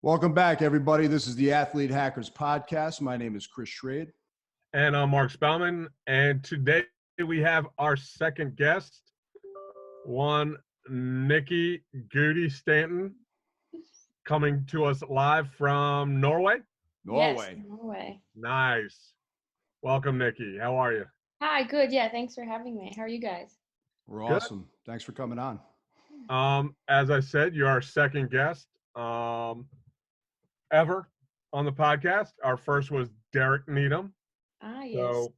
Welcome back, everybody. This is the Athlete Hackers Podcast. My name is Chris Schrade. And I'm Mark Spellman. And today we have our second guest, one Nikki Guti Stanton, coming to us live from Norway. Norway. Yes, Norway. Nice. Welcome, Nikki. How are you? Hi, good. Yeah, thanks for having me. How are you guys? We're awesome. Thanks for coming on. As I said, you're our second guest ever on the podcast. Our first was Derek Needham. Ah, yes. So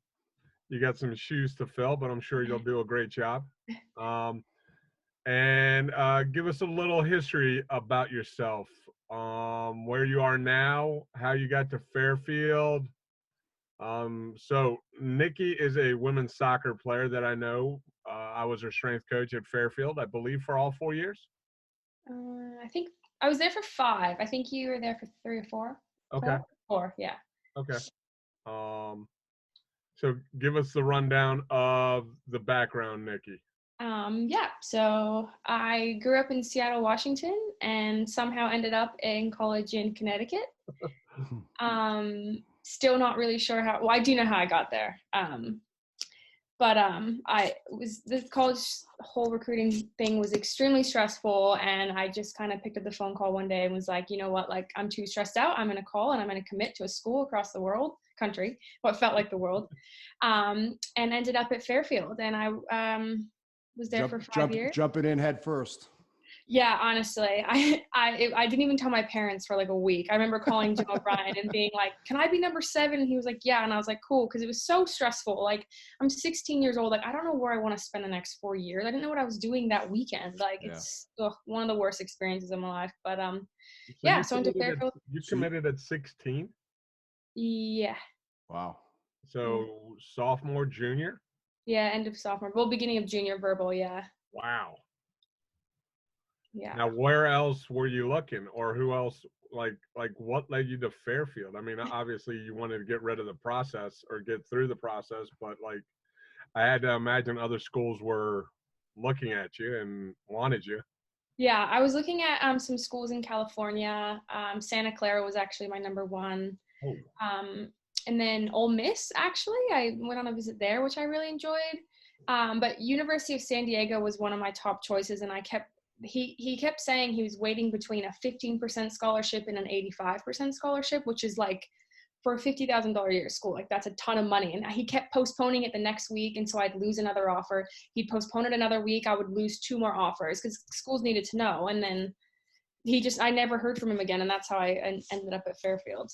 you got some shoes to fill, but I'm sure you'll do a great job. And give us a little history about yourself, where you are now, how you got to Fairfield. So Nikki is a women's soccer player that I know. I was her strength coach at Fairfield, I believe, for all 4 years. I think I was there for 5. I think you were there for 3 or 4. Okay. 4, yeah. Okay. So give us the rundown of the background, Nikki. Yeah, so I grew up in Seattle, Washington, and somehow ended up in college in Connecticut. Still not really sure how. Well, I do know how I got there. But the college whole recruiting thing was extremely stressful, and I just kind of picked up the phone call one day and was like, you know what, like, I'm too stressed out. I'm going to call and I'm going to commit to a school across the country, what felt like the world, and ended up at Fairfield. And I was there for 5 years. Jumping in head first. Yeah, honestly, I didn't even tell my parents for like a week. I remember calling Jim O'Brien and being like, "Can I be number 7?" And he was like, "Yeah." And I was like, "Cool," because it was so stressful. Like, I'm 16 years old. Like, I don't know where I want to spend the next 4 years. I didn't know what I was doing that weekend. Like, it's one of the worst experiences of my life. But so into Fairfield. You committed at 16? Yeah. Wow. So sophomore, junior? Yeah, end of sophomore. Well, beginning of junior verbal. Yeah. Wow. Yeah. Now, where else were you looking, or who else? Like what led you to Fairfield? I mean, obviously you wanted to get rid of the process or get through the process, but like, I had to imagine other schools were looking at you and wanted you. Yeah, I was looking at some schools in California. Santa Clara was actually my number 1. Oh. And then Ole Miss, actually, I went on a visit there, which I really enjoyed. But University of San Diego was one of my top choices, and he kept saying he was waiting between a 15% scholarship and an 85% scholarship, which is like, for a $50,000 a year school, like, that's a ton of money. And he kept postponing it the next week, and so I'd lose another offer. He'd postpone it another week, I would lose 2 more offers because schools needed to know. And then I never heard from him again, and that's how I ended up at Fairfield.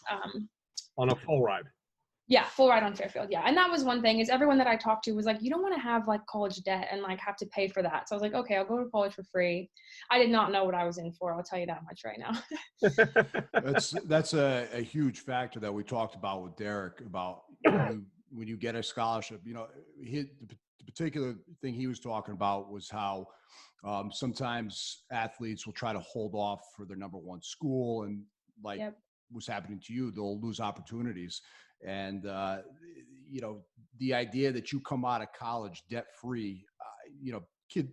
On a full ride. Yeah, full ride on Fairfield. Yeah. And that was one thing, is everyone that I talked to was like, you don't want to have like college debt and like have to pay for that. So I was like, okay, I'll go to college for free. I did not know what I was in for. I'll tell you that much right now. That's a huge factor that we talked about with Derek about when you get a scholarship. You know, the particular thing he was talking about was how sometimes athletes will try to hold off for their number 1 school, and like what's happening to you, they'll lose opportunities. And, the idea that you come out of college debt-free,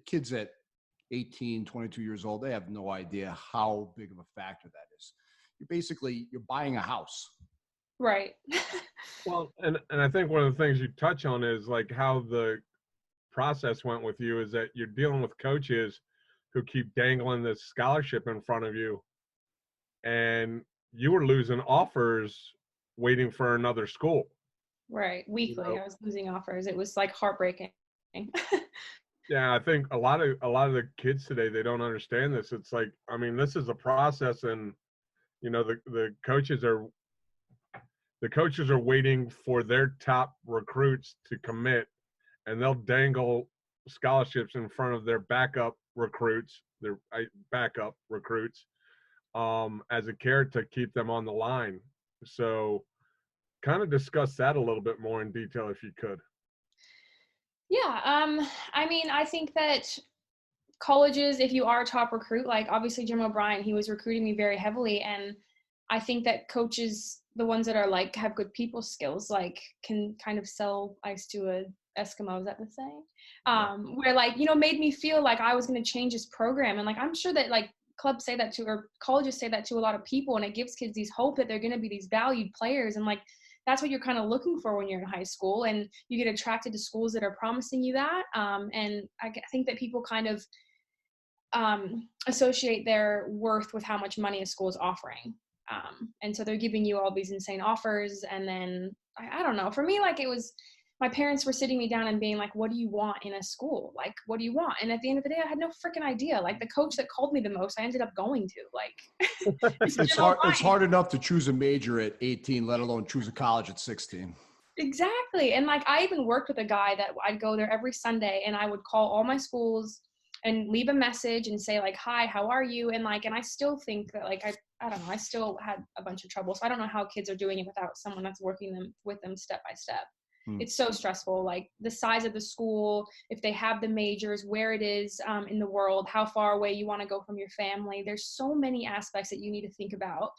kids at 18, 22 years old, they have no idea how big of a factor that is. You're buying a house. Right. Well, and I think one of the things you touch on is like how the process went with you is that you're dealing with coaches who keep dangling this scholarship in front of you, and you were losing offers waiting for another school. Right. Weekly, I was losing offers. It was like heartbreaking. Yeah, I think a lot of the kids today, they don't understand this. It's like, I mean, this is a process, and the coaches are waiting for their top recruits to commit, and they'll dangle scholarships in front of their backup recruits, as a carrot to keep them on the line. So kind of discuss that a little bit more in detail if you could. Yeah. I mean, I think that colleges, if you are a top recruit, like obviously Jim O'Brien, he was recruiting me very heavily. And I think that coaches, the ones that are like, have good people skills, like can kind of sell ice to a Eskimo, is that the saying? Where like, made me feel like I was going to change this program. And like, I'm sure that like clubs say that to, or colleges say that to a lot of people, and it gives kids these hope that they're going to be these valued players. And like, that's what you're kind of looking for when you're in high school, and you get attracted to schools that are promising you that. And I think that people kind of associate their worth with how much money a school is offering. And so they're giving you all these insane offers. And then I don't know, for me, like, it was, my parents were sitting me down and being like, what do you want in a school? Like, what do you want? And at the end of the day, I had no freaking idea. Like, the coach that called me the most, I ended up going to. Like, it's hard enough to choose a major at 18, let alone choose a college at 16. Exactly. And like, I even worked with a guy that I'd go there every Sunday, and I would call all my schools and leave a message and say like, hi, how are you? And like, and I still think that like, I don't know, I still had a bunch of trouble. So I don't know how kids are doing it without someone that's working with them step by step. It's so stressful, like the size of the school, if they have the majors, where it is in the world, how far away you want to go from your family. There's so many aspects that you need to think about.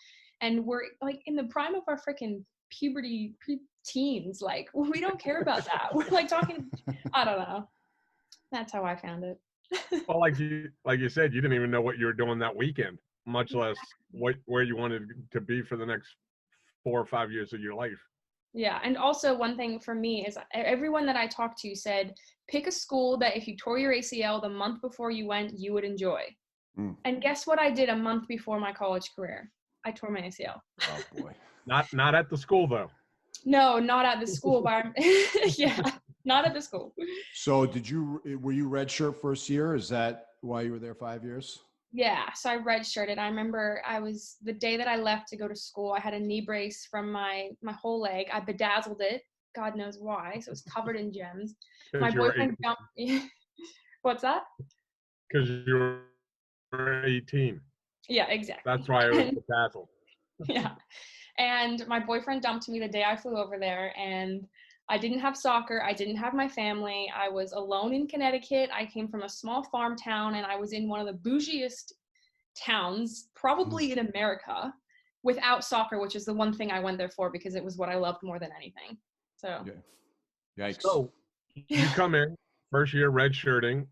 And we're like in the prime of our freaking puberty teens. Like, we don't care about that. We're like talking, I don't know. That's how I found it. Well, like you said, you didn't even know what you were doing that weekend, much less where you wanted to be for the next 4 or 5 years of your life. Yeah. And also one thing for me is everyone that I talked to said, pick a school that if you tore your ACL the month before you went, you would enjoy. And guess what I did a month before my college career? I tore my ACL. Oh boy. Not at the school though. No, not at the school, but yeah, not at the school. So were you redshirt first year? Is that why you were there 5 years? Yeah, so I redshirted. I remember the day that I left to go to school, I had a knee brace from my whole leg. I bedazzled it, God knows why, so it was covered in gems. My boyfriend jumped me. What's that? Because you were 18. Yeah, exactly. That's why it was bedazzled. Yeah. And my boyfriend dumped me the day I flew over there, and I didn't have soccer. I didn't have my family. I was alone in Connecticut. I came from a small farm town, and I was in one of the bougiest towns, probably in America, without soccer, which is the one thing I went there for because it was what I loved more than anything. So, yeah. Yikes. So you come in first year redshirting.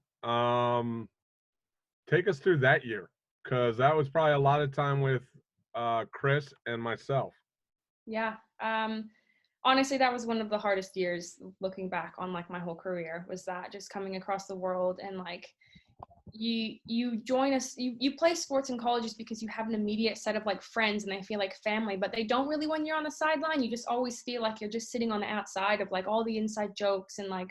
Take us through that year, because that was probably a lot of time with Chris and myself. Yeah. Honestly, that was one of the hardest years looking back on like my whole career, was that just coming across the world. And like, you join us, you play sports in colleges because you have an immediate set of like friends and they feel like family, but they don't really when you're on the sideline. You just always feel like you're just sitting on the outside of like all the inside jokes and like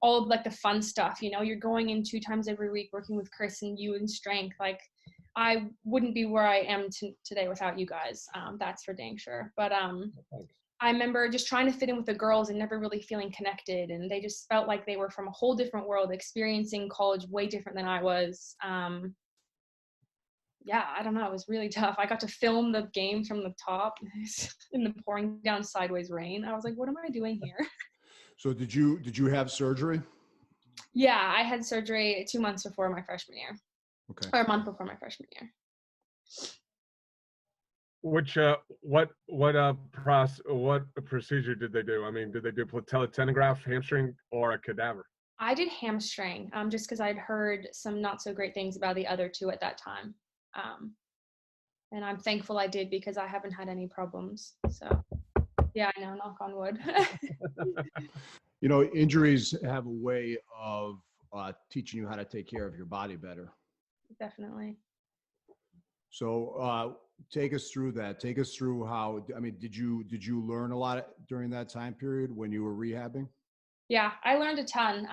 all of like the fun stuff, you know. You're going in 2 times every week working with Chris and you in strength. Like, I wouldn't be where I am today without you guys. That's for dang sure. But I remember just trying to fit in with the girls and never really feeling connected. And they just felt like they were from a whole different world, experiencing college way different than I was. Yeah, I don't know. It was really tough. I got to film the game from the top in the pouring down sideways rain. I was like, what am I doing here? So did you have surgery? Yeah, I had surgery 2 months before my freshman year. Okay. Or a month before my freshman year. Which what procedure did they do? I mean, did they do patella tendograph, hamstring, or a cadaver? I did hamstring, just because I'd heard some not so great things about the other 2 at that time. And I'm thankful I did because I haven't had any problems. So yeah, I know, knock on wood. You know, injuries have a way of teaching you how to take care of your body better. Definitely. So take us through that. Take us through how, I mean, did you learn a lot during that time period when you were rehabbing? Yeah, I learned a ton.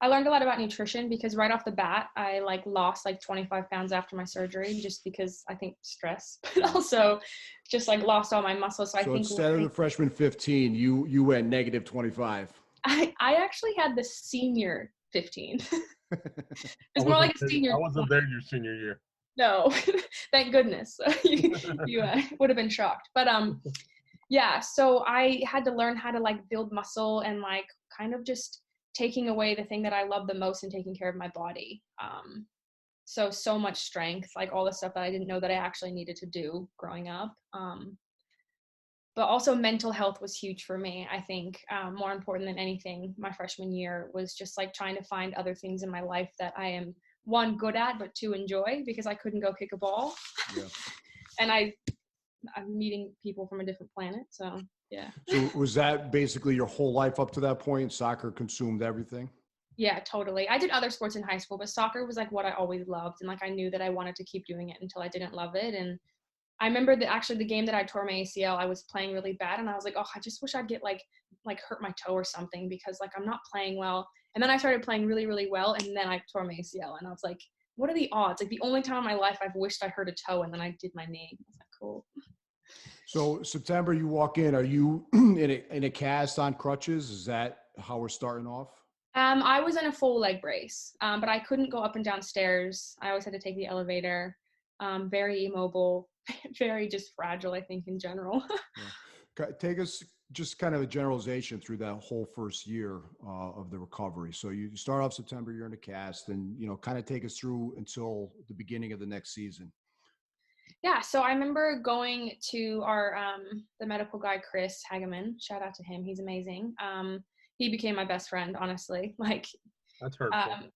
I learned a lot about nutrition because right off the bat, I like lost like 25 pounds after my surgery just because I think stress, but also just like lost all my muscle. So I think instead of the freshman 15, you went negative 25. I actually had the senior 15. It's more like a senior. I wasn't there your senior year. No, thank goodness. You would have been shocked. But yeah, so I had to learn how to like build muscle and like kind of just taking away the thing that I love the most and taking care of my body. So much strength, like all the stuff that I didn't know that I actually needed to do growing up. But also mental health was huge for me. I think more important than anything, my freshman year was just like trying to find other things in my life that I am one, good at, but two, enjoy, because I couldn't go kick a ball. Yeah. And I'm meeting people from a different planet. So, yeah. So was that basically your whole life up to that point? Soccer consumed everything? Yeah, totally. I did other sports in high school, but soccer was like what I always loved. And like, I knew that I wanted to keep doing it until I didn't love it. And I remember the game that I tore my ACL, I was playing really bad. And I was like, oh, I just wish I'd get like hurt my toe or something, because like I'm not playing well. And then I started playing really, really well. And then I tore my ACL. And I was like, what are the odds? Like the only time in my life I've wished I hurt a toe, and then I did my knee. I was like, cool. So September, you walk in, are you in a cast on crutches? Is that how we're starting off? I was in a full leg brace, but I couldn't go up and down stairs. I always had to take the elevator. Very immobile, very just fragile, I think, in general. Yeah. Take us just kind of a generalization through that whole first year of the recovery. So you start off September, you're in a cast, and, kind of take us through until the beginning of the next season. Yeah, so I remember going to our the medical guy, Chris Hageman. Shout out to him. He's amazing. He became my best friend, honestly. Like, That's hurtful.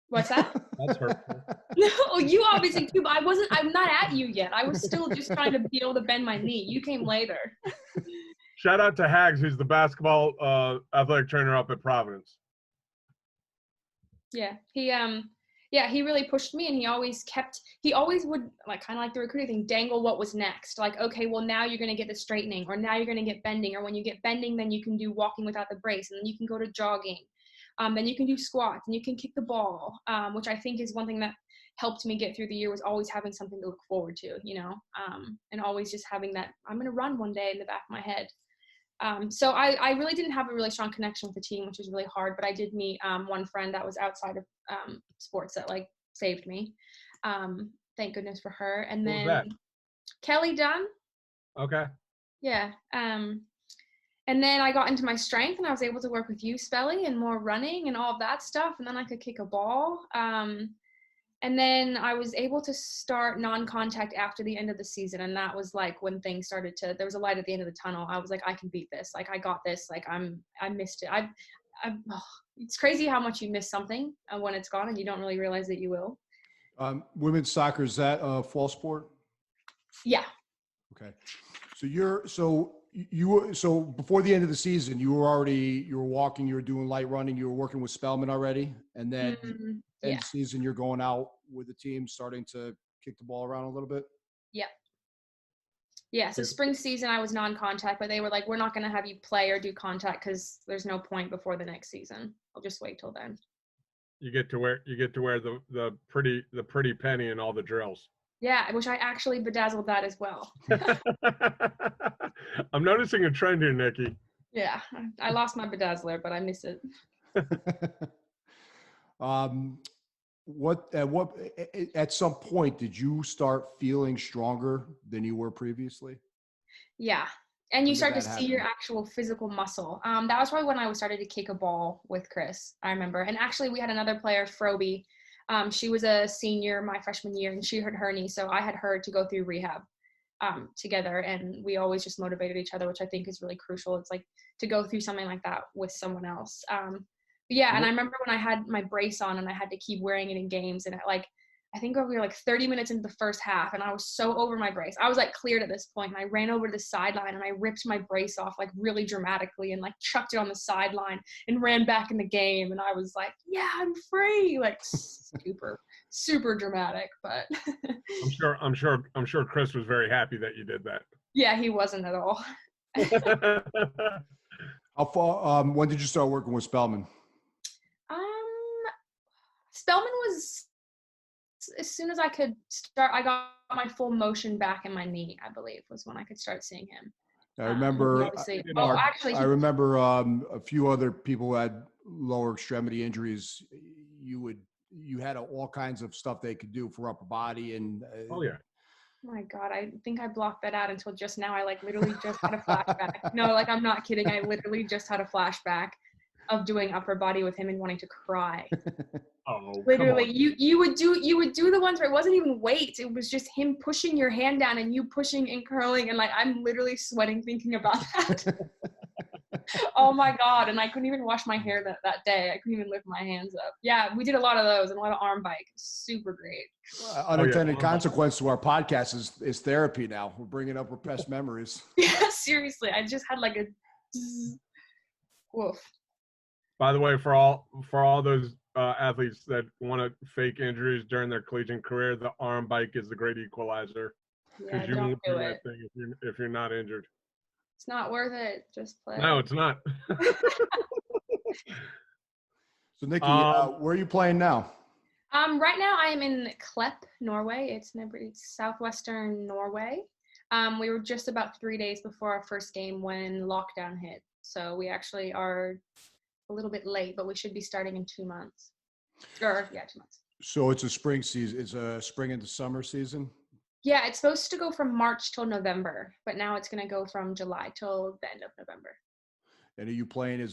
What's that? That's hurtful. No, you obviously too, but I'm not at you yet. I was still just trying to be able to bend my knee. You came later. Shout out to Hags, who's the basketball athletic trainer up at Providence. Yeah, he really pushed me, and he always would, like, kind of like the recruiting thing, dangle what was next. Like, okay, well, now you're going to get the straightening, or now you're going to get bending, or when you get bending, then you can do walking without the brace, and then you can go to jogging. Then you can do squats, and you can kick the ball, which I think is one thing that helped me get through the year, was always having something to look forward to, and always just having that, I'm going to run one day, in the back of my head. So I really didn't have a really strong connection with the team, which was really hard, but I did meet one friend that was outside of sports that like saved me. Thank goodness for her. And What was then that? Kelly Dunn. Okay. Yeah. And then I got into my strength, and I was able to work with you, Spelly, and more running and all of that stuff. And then I could kick a ball. And then I was able to start non-contact after the end of the season. And that was like when things started there was a light at the end of the tunnel. I was like, I can beat this. Like, I got this. Like, I missed it. It's crazy how much you miss something when it's gone, and you don't really realize that you will. Women's soccer, is that a fall sport? Yeah. Okay. So before the end of the season, you were walking, you were doing light running, you were working with Spellman already. And then end of season, you're going out with the team, starting to kick the ball around a little bit. Yep. Yeah. So spring season, I was non-contact, but they were like, we're not going to have you play or do contact, because there's no point before the next season. I'll just wait till then. You get to wear the pretty penny in all the drills. Yeah, which I actually bedazzled that as well. I'm noticing a trend here, Nikki. Yeah, I lost my bedazzler, but I miss it. At some point, did you start feeling stronger than you were previously? Yeah. And you start to see your actual physical muscle. That was probably when I started to kick a ball with Chris, I remember. And actually, we had another player, Froby. She was a senior my freshman year, and she hurt her knee. So I had her to go through rehab together, and we always just motivated each other, which I think is really crucial. It's like to go through something like that with someone else. Yeah, and I remember when I had my brace on and I had to keep wearing it in games, and I think we were like 30 minutes into the first half, and I was so over my brace. I was like cleared at this point, and I ran over to the sideline and I ripped my brace off like really dramatically and like chucked it on the sideline and ran back in the game. And I was like, yeah, I'm free. Like super dramatic, but I'm sure Chris was very happy that you did that. Yeah, he wasn't at all. How far, when did you start working with Spellman? Spellman was, as soon as I could start, I got my full motion back in my knee, I believe, was when I could start seeing him. I remember, I remember a few other people who had lower extremity injuries. You had all kinds of stuff they could do for upper body and. Oh yeah. Oh my God, I think I blocked that out until just now. I literally just had a flashback. No, I'm not kidding. I literally just had a flashback of doing upper body with him and wanting to cry. Oh, literally, you would do the ones where it wasn't even weights. It was just him pushing your hand down and you pushing and curling, and I'm literally sweating thinking about that. Oh my God. And I couldn't even wash my hair that day. I couldn't even lift my hands up. Yeah, we did a lot of those and a lot of arm bike. Super great. Unintended consequence to our podcast is therapy now. We're bringing up repressed memories. Yeah, seriously. I just had like a woof. By the way, for all those athletes that want to fake injuries during their collegiate career, the arm bike is the great equalizer. Yeah, you don't won't do that it. thing if you're not injured. It's not worth it. Just play. No, it's not. So Nikki, where are you playing now? Right now I am in Klepp, Norway. It's southwestern Norway. We were just about 3 days before our first game when lockdown hit. So we actually are a little bit late, but we should be starting in 2 months. 2 months. So it's a spring season. It's a spring into summer season. Yeah, it's supposed to go from March till November, but now it's going to go from July till the end of November. And are you playing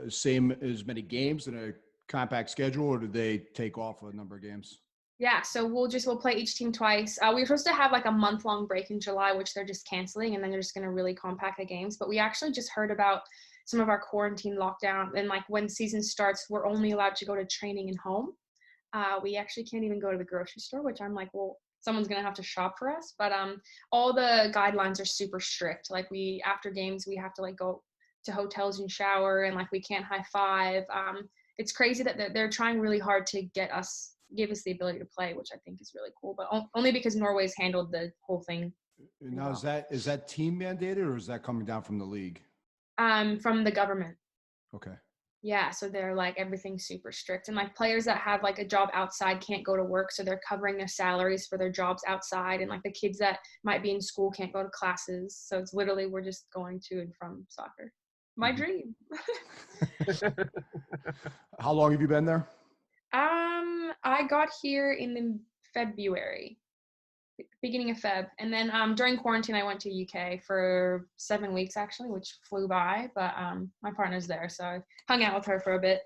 same as many games in a compact schedule, or do they take off a number of games? Yeah, so we'll play each team twice. We were supposed to have like a month-long break in July, which they're just canceling, and then they're just going to really compact the games. But we actually just heard about some of our quarantine lockdown, and like when season starts, we're only allowed to go to training and home. We actually can't even go to the grocery store, which I'm like, well, someone's going to have to shop for us. But all the guidelines are super strict. Like after games, we have to like go to hotels and shower, and like we can't high five. It's crazy that they're trying really hard to give us the ability to play, which I think is really cool, but only because Norway's handled the whole thing. Now, is that team mandated, or is that coming down from the league? From the government. Okay. Yeah, so they're like everything's super strict, and like players that have like a job outside can't go to work, so they're covering their salaries for their jobs outside, and like the kids that might be in school can't go to classes. So it's literally we're just going to and from soccer. My dream. How long have you been there? I got here in February, beginning of Feb, and then during quarantine I went to UK for 7 weeks actually, which flew by. But my partner's there, so I hung out with her for a bit.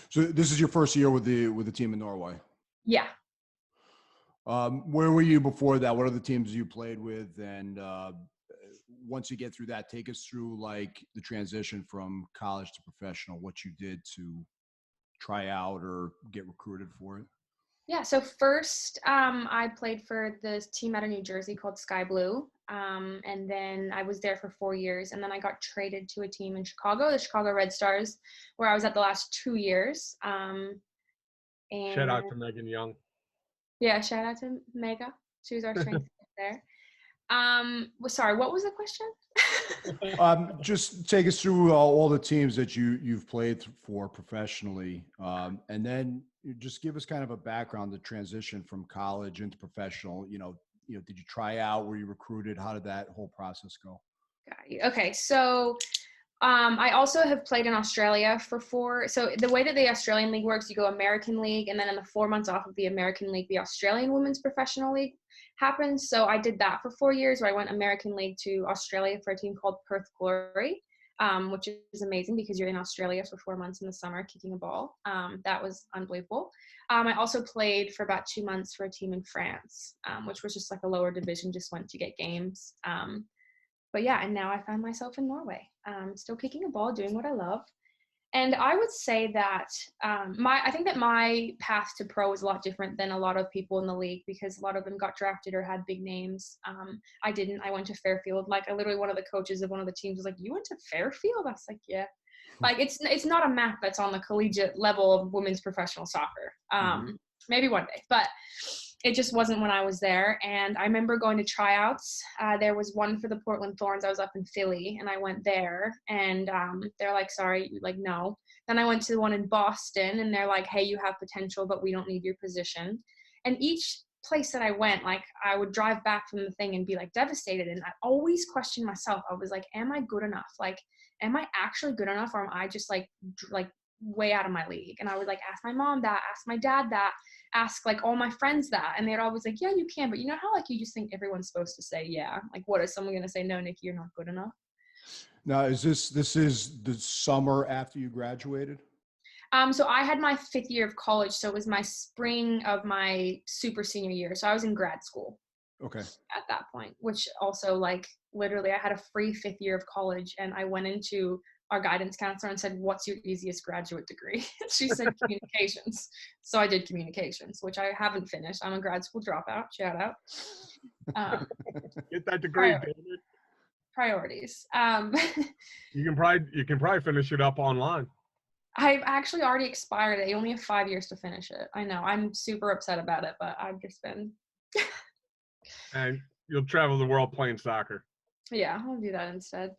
So this is your first year with the team in Norway. Yeah. Where were you before that? What are the teams you played with? And once you get through that, take us through like the transition from college to professional, what you did to try out or get recruited for it. Yeah, so first I played for this team out of New Jersey called Sky Blue, and then I was there for 4 years, and then I got traded to a team in Chicago, the Chicago Red Stars, where I was at the last 2 years. And shout out to Megan Young. Yeah, shout out to Mega. She was our strength there. Sorry, what was the question? Just take us through all the teams that you've played for professionally, and then just give us kind of a background, the transition from college into professional. You know, did you try out? Were you recruited? How did that whole process go? Got you. Okay, so I also have played in Australia for 4. So the way that the Australian League works, you go American League, and then in the 4 months off of the American League, the Australian Women's Professional League happens. So I did that for 4 years, where I went American League to Australia for a team called Perth Glory, which is amazing because you're in Australia for 4 months in the summer kicking a ball. That was unbelievable. I also played for about 2 months for a team in France, which was just like a lower division, just went to get games. But yeah, and now I find myself in Norway, still kicking a ball, doing what I love. And I would say that I think that my path to pro is a lot different than a lot of people in the league, because a lot of them got drafted or had big names. I didn't. I went to Fairfield. Like, I literally, one of the coaches of one of the teams was like, "You went to Fairfield?" I was like, "Yeah." Like, it's not a map that's on the collegiate level of women's professional soccer. Maybe one day, but it just wasn't when I was there. And I remember going to tryouts. There was one for the Portland Thorns. I was up in Philly, and I went there, and they're like, "Sorry," like, no. Then I went to the one in Boston, and they're like, "Hey, you have potential, but we don't need your position." And each place that I went, like, I would drive back from the thing and be like devastated. And I always questioned myself. I was like, am I good enough? Like, am I actually good enough, or am I just like way out of my league? And I would like ask my mom that, ask my dad that, ask like all my friends that, and they'd always like, "Yeah, you can." But you know how like you just think everyone's supposed to say yeah? Like, what is someone gonna say? "No, Nikki, you're not good enough"? Now, this is the summer after you graduated? So I had my 5th year of college, so it was my spring of my super senior year. So I was in grad school. Okay. At that point, which also, like, literally I had a free 5th year of college, and I went into our guidance counselor and said, "What's your easiest graduate degree?" She said communications. So I did communications, which I haven't finished. I'm a grad school dropout. Shout out. Get that degree, David. Priorities. You can probably finish it up online. I've actually already expired it. You only have 5 years to finish it. I know. I'm super upset about it, but I've just been. And you'll travel the world playing soccer. Yeah, I'll do that instead.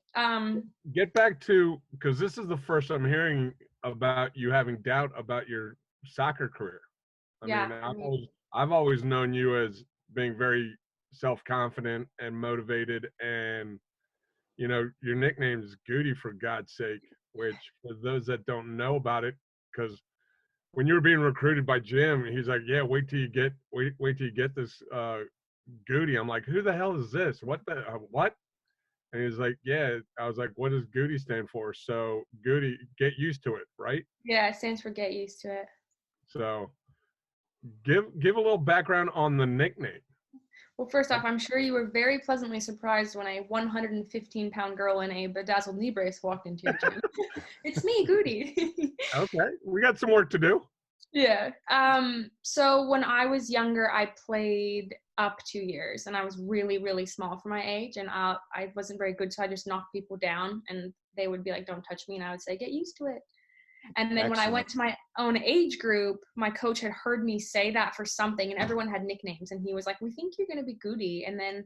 Get back to, because this is the first I'm hearing about you having doubt about your soccer career. I mean, I've always known you as being very self-confident and motivated, and you know, your nickname is Guti, for God's sake, which for those that don't know about it, because when you were being recruited by Jim, he's like, yeah, wait till you get this Guti. I'm like, who the hell is this? What? And he's like, yeah. I was like, what does Guti stand for? So Guti, get used to it, right? Yeah, it stands for get used to it. So give a little background on the nickname. Well, first off, I'm sure you were very pleasantly surprised when a 115-pound girl in a bedazzled knee brace walked into your gym. It's me, Guti. Okay, we got some work to do. Yeah. So when I was younger, I played up 2 years, and I was really, really small for my age, and I wasn't very good, so I just knocked people down, and they would be like, "Don't touch me," and I would say, "Get used to it." And then when I went to my own age group, my coach had heard me say that for something, and everyone had nicknames, and he was like, "We think you're going to be Guti." And then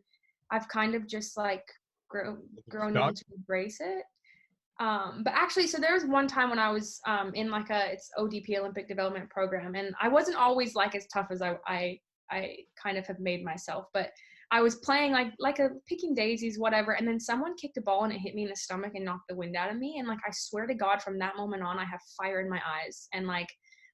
I've kind of just like grown into to embrace it. But actually, so there was one time when I was in like it's ODP, Olympic Development Program, and I wasn't always like as tough as I kind of have made myself, but I was playing like a picking daisies, whatever, and then someone kicked a ball and it hit me in the stomach and knocked the wind out of me. And like, I swear to God, from that moment on, I have fire in my eyes, and like,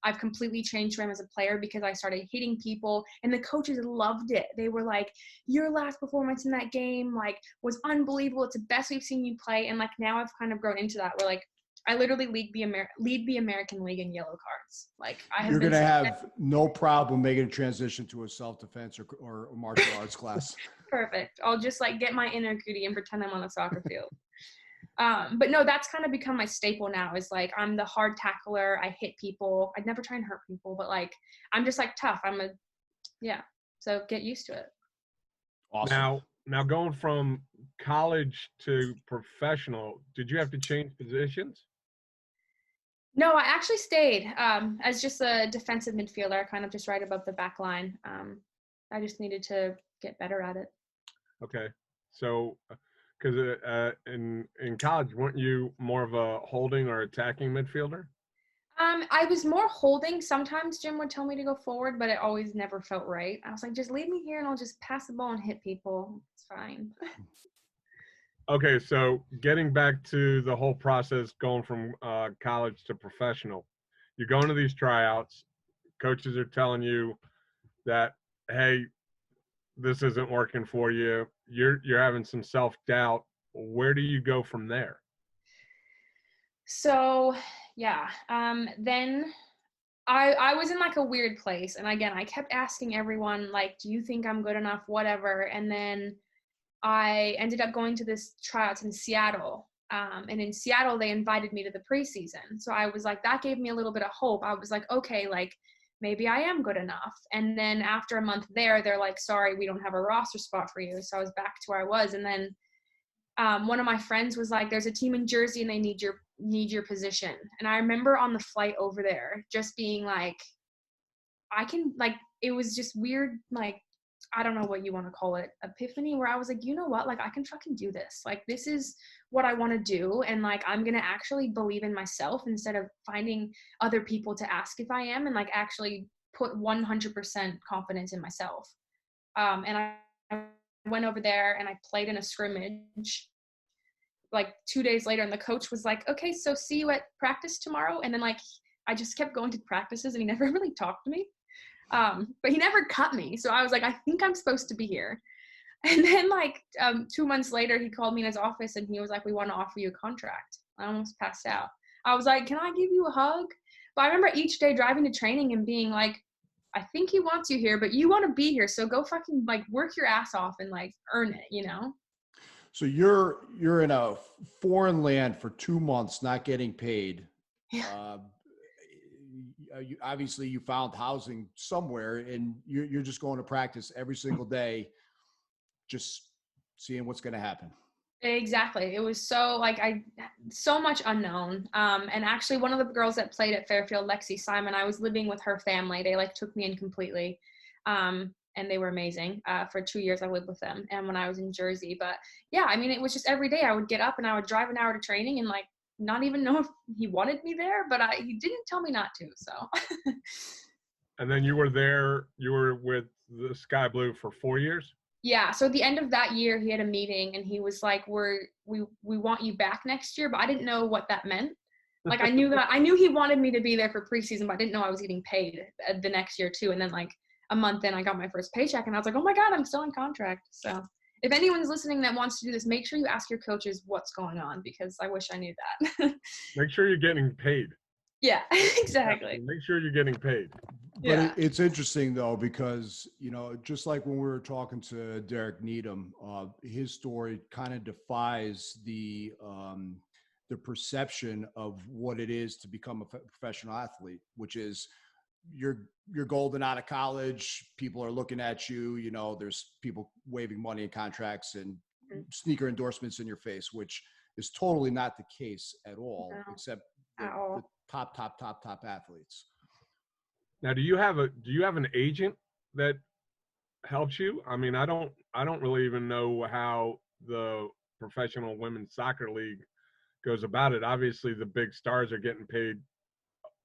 I've completely changed him as a player because I started hitting people, and the coaches loved it. They were like, "Your last performance in that game like was unbelievable. It's the best we've seen you play." And like, now I've kind of grown into that, where like, I literally lead the American League in yellow cards. Like, You're going to have no problem making a transition to a self-defense or martial arts class. Perfect. I'll just like get my inner Guti and pretend I'm on a soccer field. But no, that's kind of become my staple now, is like, I'm the hard tackler. I hit people. I'd never try and hurt people, but like, I'm just like tough. So get used to it. Awesome. Now going from college to professional, did you have to change positions? No, I actually stayed as just a defensive midfielder, kind of just right above the back line. I just needed to get better at it. Okay. So, because in college, weren't you more of a holding or attacking midfielder? I was more holding. Sometimes Jim would tell me to go forward, but it always never felt right. I was like, just leave me here and I'll just pass the ball and hit people. It's fine. Okay, so getting back to the whole process, going from college to professional, you're going to these tryouts. Coaches are telling you that, hey, this isn't working for you. You're having some self-doubt. Where do you go from there? So, yeah. Then I was in like a weird place. And again, I kept asking everyone, like, do you think I'm good enough? Whatever. And then I ended up going to this tryouts in Seattle. And in Seattle, they invited me to the preseason. So I was like, that gave me a little bit of hope. I was like, okay, like, maybe I am good enough. And then after a month there, they're like, sorry, we don't have a roster spot for you. So I was back to where I was. And then one of my friends was like, there's a team in Jersey and they need your position. And I remember on the flight over there just being like, it was just weird, like, I don't know what you want to call it, epiphany, where I was like, you know what, like, I can fucking do this. Like, this is what I want to do. And like, I'm going to actually believe in myself instead of finding other people to ask if I am, and like actually put 100% confidence in myself. And I went over there and I played in a scrimmage like 2 days later, and the coach was like, okay, so see you at practice tomorrow. And then like, I just kept going to practices and he never really talked to me. But he never cut me. So I was like, I think I'm supposed to be here. And then like 2 months later, he called me in his office and he was like, we want to offer you a contract. I almost passed out. I was like, can I give you a hug? But I remember each day driving to training and being like, I think he wants you here, but you want to be here. So go fucking like work your ass off and like earn it, you know? So you're in a foreign land for 2 months, not getting paid. Yeah. Obviously you found housing somewhere, and you're just going to practice every single day, just seeing what's going to happen. Exactly. It was so so much unknown. And actually one of the girls that played at Fairfield, Lexi Simon, I was living with her family. They like took me in completely. And they were amazing. For 2 years I lived with them, and when I was in Jersey. But yeah, I mean, it was just every day I would get up and I would drive an hour to training and like not even know if he wanted me there, but he didn't tell me not to. So. And then you were with the Sky Blue for 4 years? Yeah. So at the end of that year, he had a meeting and he was like, we want you back next year, but I didn't know what that meant. Like I knew he wanted me to be there for preseason, but I didn't know I was getting paid the next year too. And then like a month in, I got my first paycheck and I was like, oh my God, I'm still in contract. So if anyone's listening that wants to do this, make sure you ask your coaches what's going on, because I wish I knew that. Make sure you're getting paid. Yeah, exactly. Make sure you're getting paid. But Yeah. it's interesting though, because, just like when we were talking to Derek Needham, his story kind of defies the perception of what it is to become a professional athlete, which is you're golden out of college. People are looking at you, there's people waving money in contracts and sneaker endorsements in your face, which is totally not the case at all, No, except at the all. top athletes. Now, do you have an agent that helps you? I mean, I don't really even know how the professional women's soccer league goes about it. Obviously, the big stars are getting paid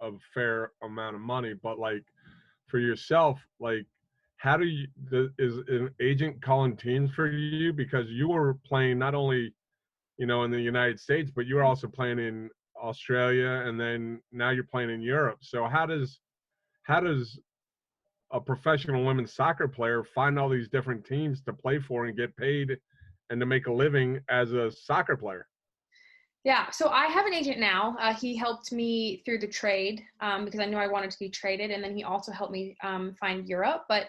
a fair amount of money, but like for yourself, like how is an agent calling teams for you? Because you were playing not only, in the United States, but you were also playing in Australia, and then now you're playing in Europe. So how does a professional women's soccer player find all these different teams to play for and get paid and to make a living as a soccer player? Yeah, so I have an agent now. He helped me through the trade because I knew I wanted to be traded, and then he also helped me find Europe. But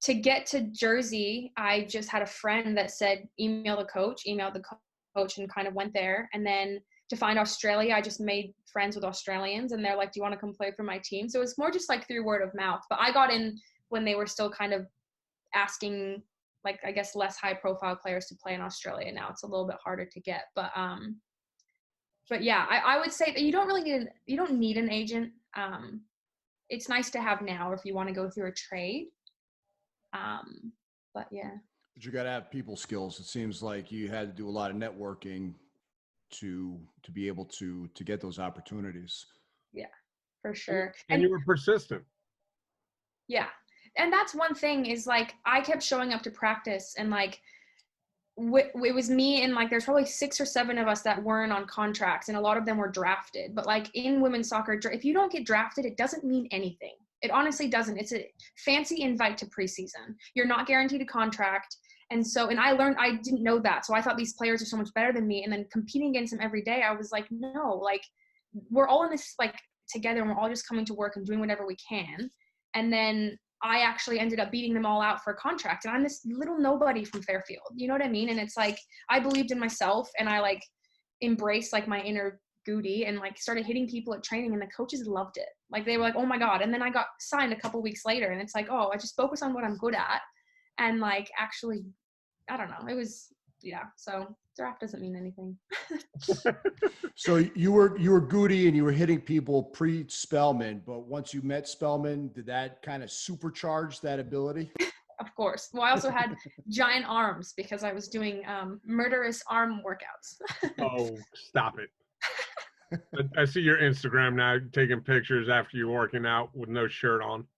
to get to Jersey, I just had a friend that said, emailed the coach and kind of went there. And then to find Australia, I just made friends with Australians, and they're like, do you want to come play for my team? So it was more just like through word of mouth. But I got in when they were still kind of asking, like, I guess, less high profile players to play in Australia. Now it's a little bit harder to get. But yeah, I would say that you don't need an agent. It's nice to have now if you want to go through a trade. But yeah. But you got to have people skills. It seems like you had to do a lot of networking to be able to get those opportunities. Yeah, for sure. And you were persistent. Yeah. And that's one thing is like, I kept showing up to practice, and like, it was me and like there's probably 6 or 7 of us that weren't on contracts, and a lot of them were drafted. But like in women's soccer, if you don't get drafted, it doesn't mean anything. It honestly doesn't. It's a fancy invite to preseason. You're not guaranteed a contract. And I didn't know that. So I thought these players are so much better than me. And then competing against them every day, I was like, no, like we're all in this like together, and we're all just coming to work and doing whatever we can. And then I actually ended up beating them all out for a contract. And I'm this little nobody from Fairfield. You know what I mean? And it's like, I believed in myself, and I like embraced like my inner Guti, and like started hitting people at training, and the coaches loved it. Like they were like, oh my God. And then I got signed a couple weeks later, and it's like, oh, I just focus on what I'm good at. And like, actually, I don't know. It was, yeah. So draft doesn't mean anything. So you were Guti and you were hitting people pre-Spellman, but once you met Spellman, did that kind of supercharge that ability? Of course. Well, I also had giant arms because I was doing murderous arm workouts. Oh, stop it. I see your Instagram now, taking pictures after you're working out with no shirt on,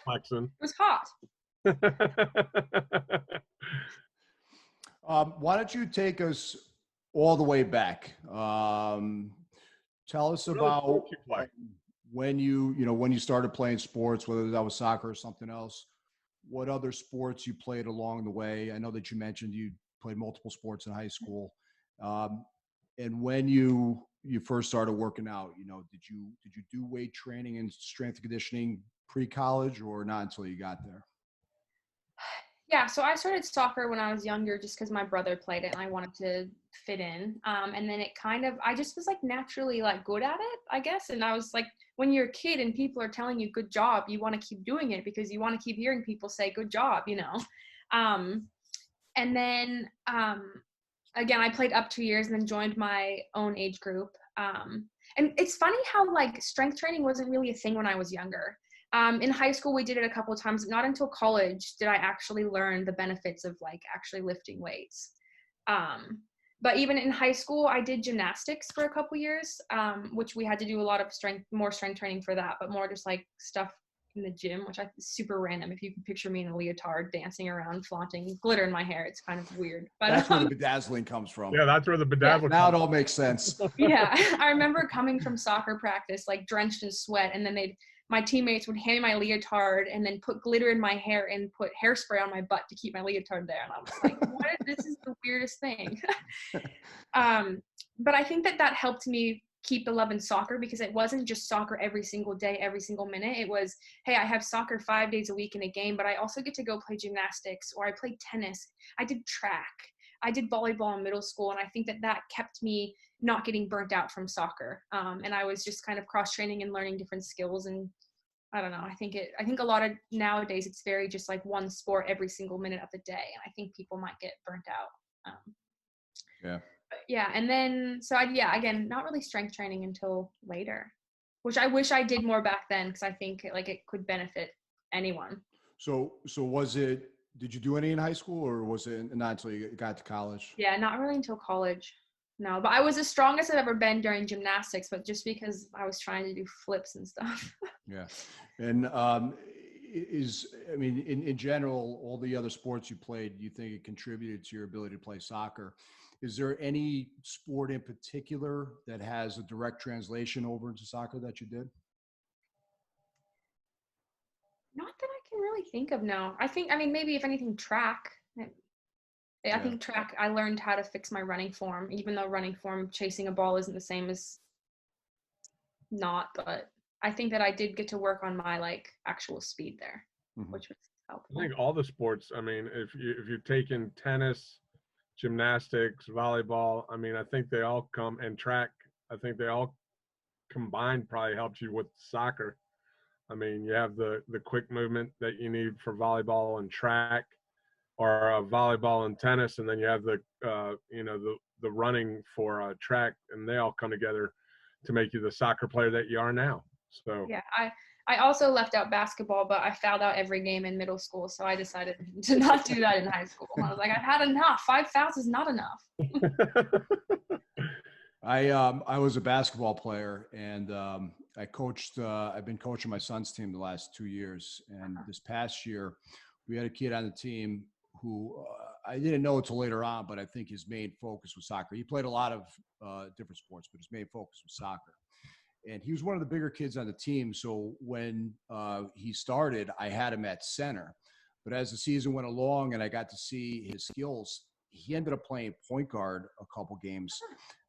flexing. It was hot. Why don't you take us all the way back? Tell us about when you started playing sports, whether that was soccer or something else. What other sports you played along the way? I know that you mentioned you played multiple sports in high school. And when you first started working out, did you do weight training and strength and conditioning pre-college, or not until you got there? Yeah, so I started soccer when I was younger just because my brother played it and I wanted to fit in. And then I just was like naturally like good at it, I guess. And I was like, when you're a kid and people are telling you good job, you want to keep doing it because you want to keep hearing people say good job, you know. And then again, I played up 2 years and then joined my own age group. And it's funny how like strength training wasn't really a thing when I was younger. In high school, we did it a couple of times. Not until college did I actually learn the benefits of like actually lifting weights. But even in high school, I did gymnastics for a couple years, which we had to do a lot of more strength training for that, but more just like stuff in the gym, which is super random. If you can picture me in a leotard dancing around, flaunting glitter in my hair, it's kind of weird. But That's where the bedazzling comes from. Yeah, that's where the bedazzle Now it comes all makes sense. Yeah, I remember coming from soccer practice, like drenched in sweat, and then my teammates would hand me my leotard and then put glitter in my hair and put hairspray on my butt to keep my leotard there. And I was like, what? This is the weirdest thing. But I think that helped me keep the love in soccer because it wasn't just soccer every single day, every single minute. It was, hey, I have soccer 5 days a week in a game, but I also get to go play gymnastics, or I played tennis. I did track. I did volleyball in middle school, and I think that kept me not getting burnt out from soccer. And I was just kind of cross-training and learning different skills. And I don't know, I think a lot of nowadays it's very just like one sport every single minute of the day. And I think people might get burnt out. Yeah. Yeah. And then, again, not really strength training until later, which I wish I did more back then because I think like it could benefit anyone. So did you do any in high school, or was it not until you got to college? Yeah, not really until college. No, but I was the strongest I've ever been during gymnastics, but just because I was trying to do flips and stuff. Yeah. And in general, all the other sports you played, you think it contributed to your ability to play soccer? Is there any sport in particular that has a direct translation over into soccer that you did? Not that I can really think of, no. Maybe if anything, track. I think track, I learned how to fix my running form, even though running form, chasing a ball isn't the same as not, but I think that I did get to work on my like actual speed there, which was helpful. I think all the sports, if you're taking tennis, gymnastics, volleyball, I think they all come, and track, I think they all combined probably helps you with soccer. You have the quick movement that you need for volleyball and track, or volleyball and tennis, and then you have the running for track, and they all come together to make you the soccer player that you are now. So yeah, I also left out basketball, but I fouled out every game in middle school, so I decided to not do that in high school. I was like, I've had enough. 5 fouls is not enough. I was a basketball player, and I coached. I've been coaching my son's team the last 2 years, and this past year, we had a kid on the team who I didn't know until later on, but I think his main focus was soccer. He played a lot of different sports, but his main focus was soccer. And he was one of the bigger kids on the team. So when he started, I had him at center. But as the season went along and I got to see his skills, he ended up playing point guard a couple games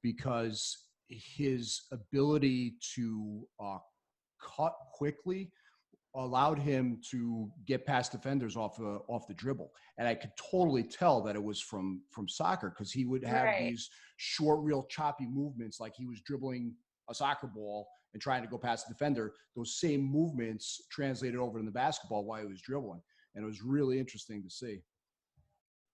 because his ability to cut quickly allowed him to get past defenders off the dribble. And I could totally tell that it was from soccer, because he would have these short, real choppy movements, like he was dribbling a soccer ball and trying to go past the defender. Those same movements translated over in the basketball while he was dribbling. And it was really interesting to see.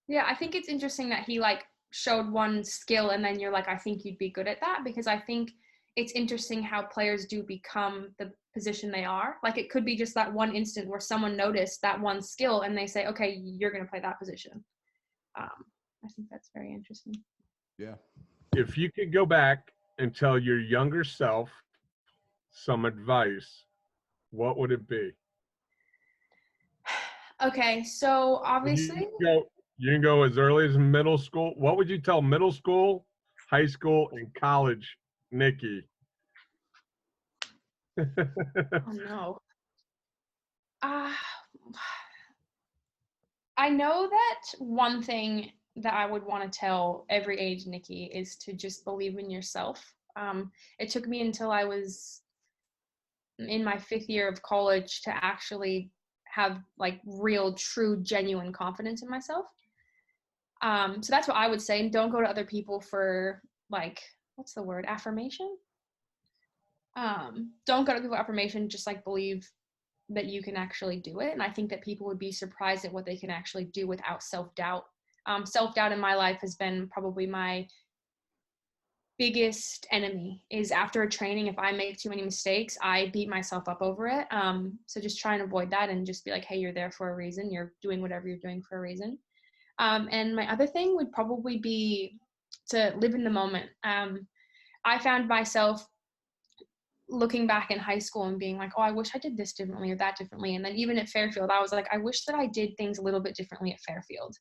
Yeah, I think it's interesting that he like showed one skill and then you're like, I think you'd be good at that, because I think it's interesting how players do become the position they are. Like it could be just that one instant where someone noticed that one skill and they say, okay, you're going to play that position. I think that's very interesting. Yeah. If you could go back and tell your younger self some advice, what would it be? Okay, so obviously you can go as early as middle school. What would you tell middle school, high school, and college Nikki? Oh no. I know that one thing that I would want to tell every age Nikki is to just believe in yourself. It took me until I was in my 5th year of college to actually have like real, true, genuine confidence in myself. So that's what I would say. And don't go to other people for like, what's the word? Affirmation? Don't go to people for affirmation, just like believe that you can actually do it. And I think that people would be surprised at what they can actually do without self-doubt. Self-doubt in my life has been probably my biggest enemy. Is after a training, if I make too many mistakes, I beat myself up over it. So just try and avoid that and just be like, hey, you're there for a reason. You're doing whatever you're doing for a reason. And my other thing would probably be to live in the moment. I found myself looking back in high school and being like, oh, I wish I did this differently or that differently. And then even at Fairfield, I was like, I wish that I did things a little bit differently at Fairfield.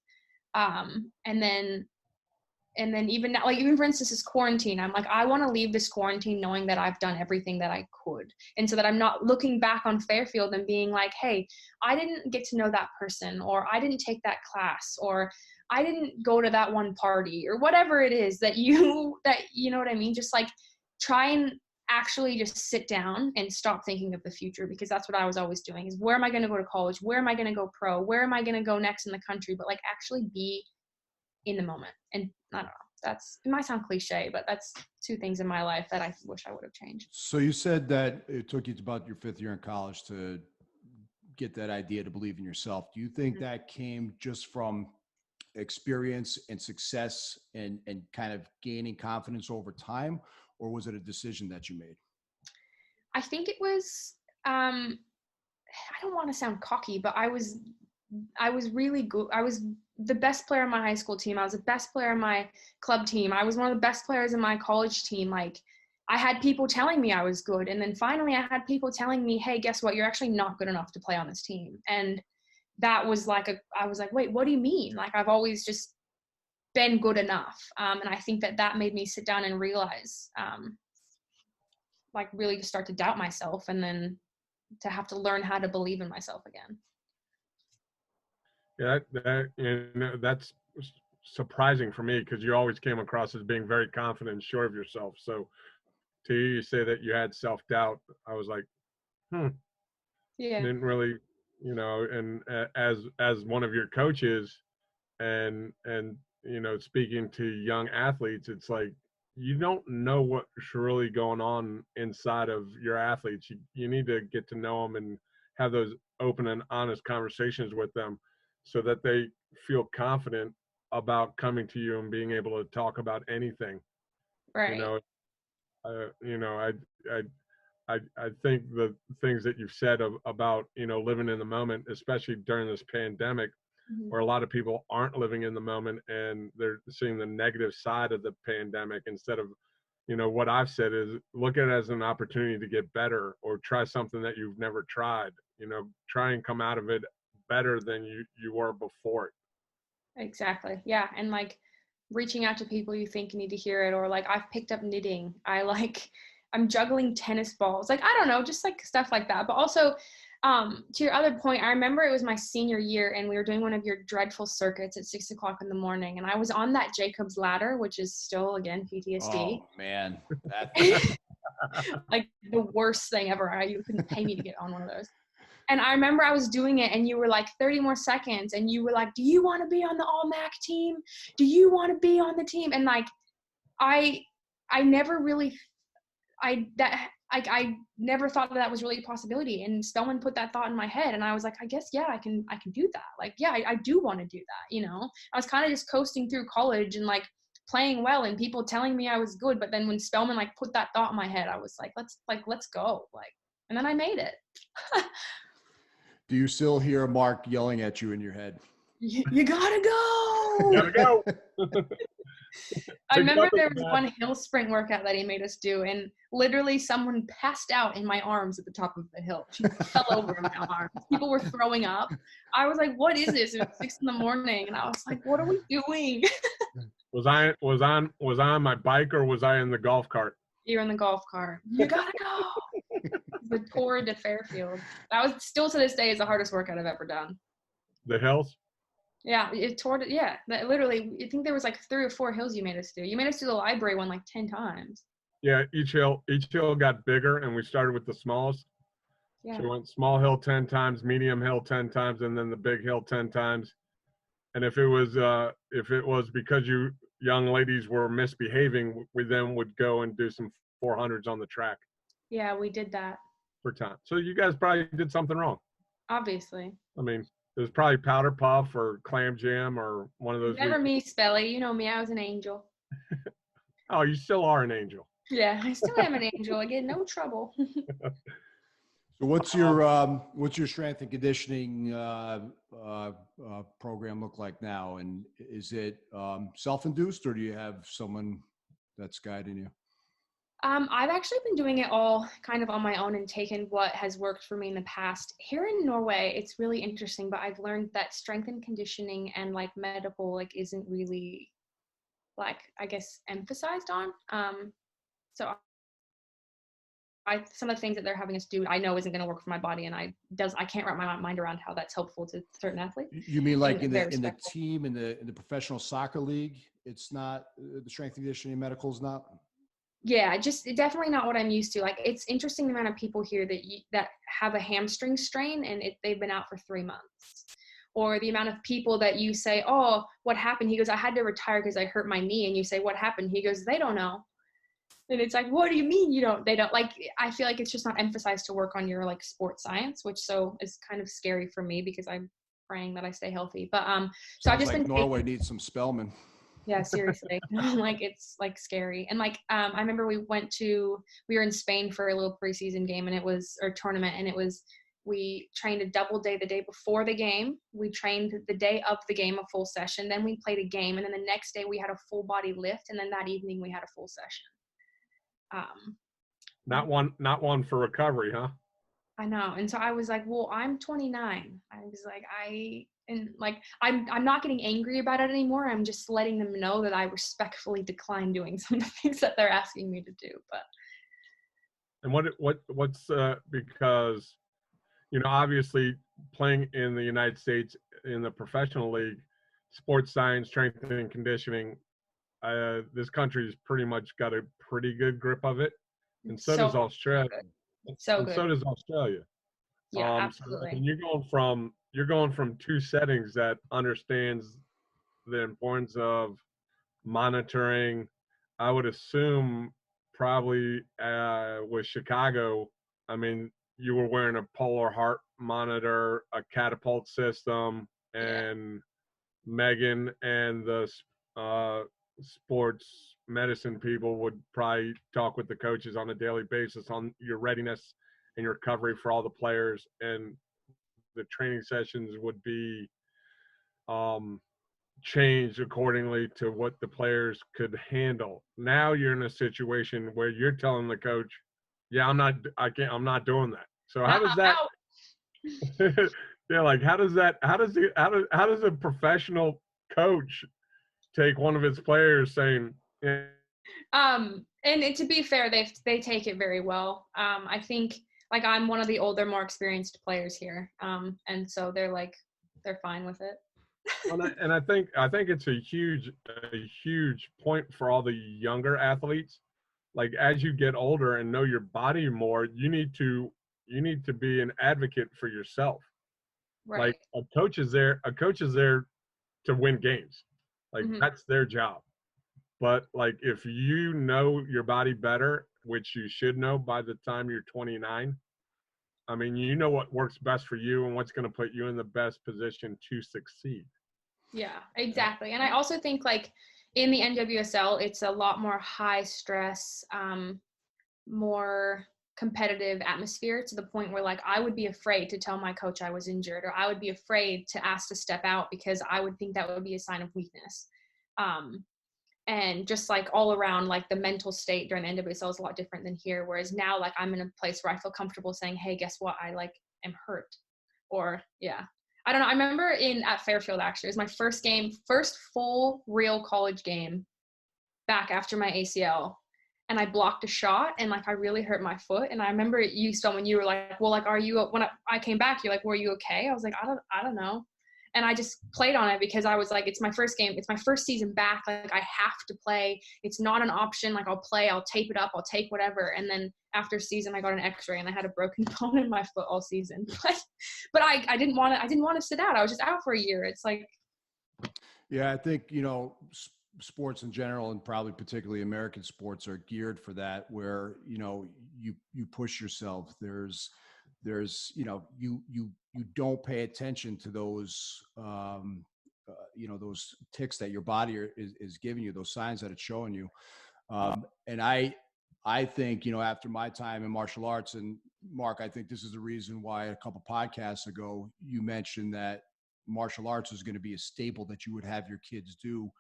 And then even now, like even for instance, this quarantine, I'm like, I want to leave this quarantine knowing that I've done everything that I could. And so that I'm not looking back on Fairfield and being like, hey, I didn't get to know that person, or I didn't take that class, or I didn't go to that one party, or whatever it is that you know what I mean? Just like try and actually just sit down and stop thinking of the future, because that's what I was always doing, is where am I going to go to college? Where am I going to go pro? Where am I going to go next in the country? But like actually be in the moment. And I don't know, it might sound cliche, but that's two things in my life that I wish I would have changed. So you said that it took you to about your 5th year in college to get that idea to believe in yourself. Do you think that came just from experience and success and kind of gaining confidence over time, or was it a decision that you made? I think it was, I don't want to sound cocky, but I was really good. I was the best player on my high school team. I was the best player on my club team. I was one of the best players in my college team. Like I had people telling me I was good. And then finally I had people telling me, hey, guess what? You're actually not good enough to play on this team. And that was like, I was like, wait, what do you mean? Like I've always just been good enough. And I think that made me sit down and realize, like really to start to doubt myself, and then to have to learn how to believe in myself again. Yeah, that's surprising for me, because you always came across as being very confident and sure of yourself. So to you say that you had self-doubt, I was like, Yeah. Didn't really, and as one of your coaches and speaking to young athletes, it's like, you don't know what's really going on inside of your athletes. You need to get to know them and have those open and honest conversations with them, so that they feel confident about coming to you and being able to talk about anything. Right. I think the things that you've said about living in the moment, especially during this pandemic, where a lot of people aren't living in the moment and they're seeing the negative side of the pandemic, instead of what I've said is look at it as an opportunity to get better, or try something that you've never tried. Try and come out of it better than you were before it. Exactly. Yeah. And like reaching out to people you think need to hear it, or like I've picked up knitting. I'm juggling tennis balls. Like, I don't know, just like stuff like that. But also, to your other point, I remember it was my senior year and we were doing one of your dreadful circuits at 6 o'clock in the morning. And I was on that Jacob's ladder, which is still, again, PTSD. Oh man. Like the worst thing ever. You couldn't pay me to get on one of those. And I remember I was doing it and you were like 30 more seconds and you were like, do you want to be on the All MAC team? Do you want to be on the team? And like, I never really, I never thought that was really a possibility. And someone put that thought in my head and I was like, I guess, yeah, I can do that. Like, yeah, I do want to do that. I was kind of just coasting through college and like playing well and people telling me I was good. But then when Spellman like put that thought in my head, I was like, let's go. Like, and then I made it. Do you still hear Mark yelling at you in your head? You gotta go. You gotta go. I remember there was one hill sprint workout that he made us do, and literally someone passed out in my arms at the top of the hill. She fell over in my arms. People were throwing up. I was like, what is this? It was 6 a.m, and I was like, what are we doing? Was I on my bike or was I in the golf cart? You're in the golf cart. You gotta go. The tour to Fairfield. That was still to this day is the hardest workout I've ever done. The hills? Yeah, literally, I think there was like 3 or 4 hills you made us do. You made us do the library one like 10 times. Yeah, each hill got bigger, and we started with the smallest. Yeah. She went small hill 10 times, medium hill 10 times, and then the big hill 10 times. And if it was because you young ladies were misbehaving, we then would go and do some 400s on the track Yeah, we did that. for time. So you guys probably did something wrong. Obviously. I mean, it was probably powder puff or clam jam or one of those. Never me, Spelly. You know me. I was an angel. Oh, you still are an angel. Yeah, I still am an angel. I get no trouble. So what's your strength and conditioning program look like now? And is it self-induced, or do you have someone that's guiding you? I've actually been doing it all kind of on my own and taken what has worked for me in the past. Here in Norway, it's really interesting, but I've learned that strength and conditioning and like medical like isn't really like, I guess, emphasized on. So some of the things that they're having us do, I know isn't going to work for my body, and I can't wrap my mind around how that's helpful to certain athletes. You mean like in the team in the professional soccer league? It's not the strength and conditioning medical is not. Yeah, just definitely not what I'm used to. Like, it's interesting the amount of people here that have a hamstring strain and they've been out for 3 months. Or the amount of people that you say, oh, what happened? He goes, I had to retire because I hurt my knee. And you say, what happened? He goes, they don't know. And it's like, what do you mean they don't? Like, I feel like it's just not emphasized to work on your like sports science, which so is kind of scary for me because I'm praying that I stay healthy. But so I've just been Norway needs some Spellman. Yeah, seriously. Like, it's like scary. And like, I remember we were in Spain for a little preseason game tournament. And we trained a double day the day before the game. We trained the day of the game, a full session. Then we played a game. And then the next day we had a full body lift. And then that evening we had a full session. Not one for recovery, huh? I know. And so I was like, well, I'm 29. I was like, I'm not getting angry about it anymore. I'm just letting them know that I respectfully decline doing some of the things that they're asking me to do. But and what's because obviously playing in the United States in the professional league, sports science, strength and conditioning, this country's pretty much got a pretty good grip of it, and so does Australia. So does Australia. Yeah, absolutely. So you're going from two settings that understands the importance of monitoring. I would assume probably with Chicago, I mean, you were wearing a polar heart monitor, a catapult system, and Megan and the sports medicine people would probably talk with the coaches on a daily basis on your readiness and your recovery for all the players, and the training sessions would be changed accordingly to what the players could handle. Now you're in a situation where you're telling the coach, yeah, I'm not doing that. So how does that yeah, like how does a professional coach take one of his players saying, yeah. And to be fair, they take it very well. I think like I'm one of the older, more experienced players here. And so they're fine with it. And I think it's a huge point for all the younger athletes. Like, as you get older and know your body more, you need to be an advocate for yourself. Right. Like, a coach is there to win games. Like, that's their job. But like, if you know your body better, which you should know by the time you're 29, I mean, you know what works best for you and what's going to put you in the best position to succeed. Yeah, exactly. And I also think like in the NWSL, it's a lot more high stress, more competitive atmosphere, to the point where like I would be afraid to tell my coach I was injured, or I would be afraid to ask to step out because I would think that would be a sign of weakness. And just like all around, like the mental state during the NWSL is a lot different than here. Whereas now, like I'm in a place where I feel comfortable saying, hey, guess what? I like am hurt. Or yeah, I don't know. I remember at Fairfield, actually, it was my first full real college game back after my ACL. And I blocked a shot and like I really hurt my foot. And I remember when you were like, well, like, are you, when I came back, you're like, were you okay? I was like, I don't know. And I just played on it because I was like, it's my first game. It's my first season back. Like, I have to play. It's not an option. Like, I'll play, I'll tape it up, I'll take whatever. And then after season, I got an x-ray and I had a broken bone in my foot all season. But I didn't want to sit out. I was just out for a year. It's like. Yeah, I think, sports in general, and probably particularly American sports, are geared for that, where, you push yourself. There's you don't pay attention to those, those ticks that your body is giving you, those signs that it's showing you. And I think, after my time in martial arts, and Mark, I think this is the reason why a couple podcasts ago, you mentioned that martial arts is going to be a staple that you would have your kids do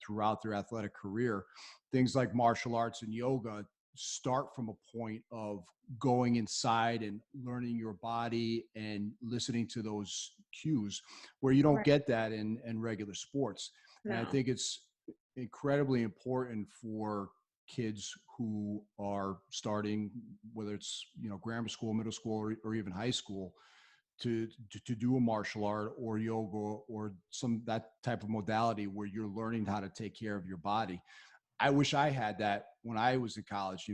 throughout their athletic career. Things like martial arts and yoga start from a point of going inside and learning your body and listening to those cues, where you don't get that in regular sports. No. And I think it's incredibly important for kids who are starting, whether it's, grammar school, middle school, or even high school, to do a martial art or yoga or that type of modality where you're learning how to take care of your body. I wish I had that when I was in college.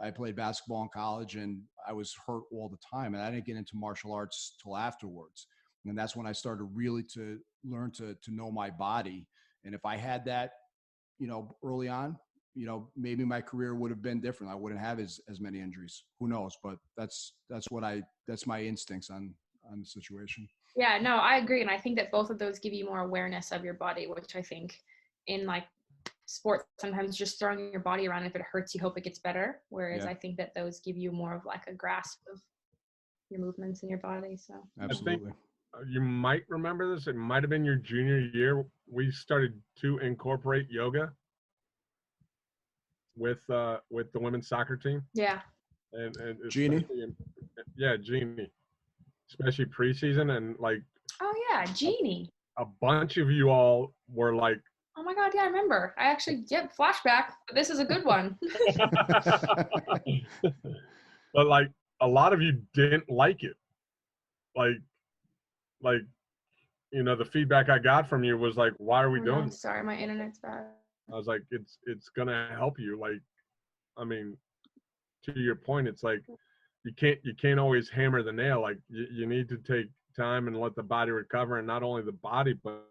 I played basketball in college and I was hurt all the time, and I didn't get into martial arts till afterwards. And that's when I started really to learn to know my body. And if I had that, early on, maybe my career would have been different. I wouldn't have as many injuries. Who knows? But that's my instincts on the situation. Yeah, no, I agree. And I think that both of those give you more awareness of your body, which I think in like sports, sometimes just throwing your body around, if it hurts, you hope it gets better. Whereas I think that those give you more of like a grasp of your movements in your body. So absolutely. You might remember this. It might have been your junior year. We started to incorporate yoga with the women's soccer team. Yeah. And Jeannie. Jeannie. Especially preseason, and like. Oh yeah, Jeannie. A bunch of you all were like. Oh my God, yeah, I remember. I actually flashback. But this is a good one. But like a lot of you didn't like it. Like the feedback I got from you was like, why are we doing this? Sorry, my internet's bad. I was like, it's gonna help you. Like, I mean, to your point, it's like you can't always hammer the nail. Like you need to take time and let the body recover, and not only the body but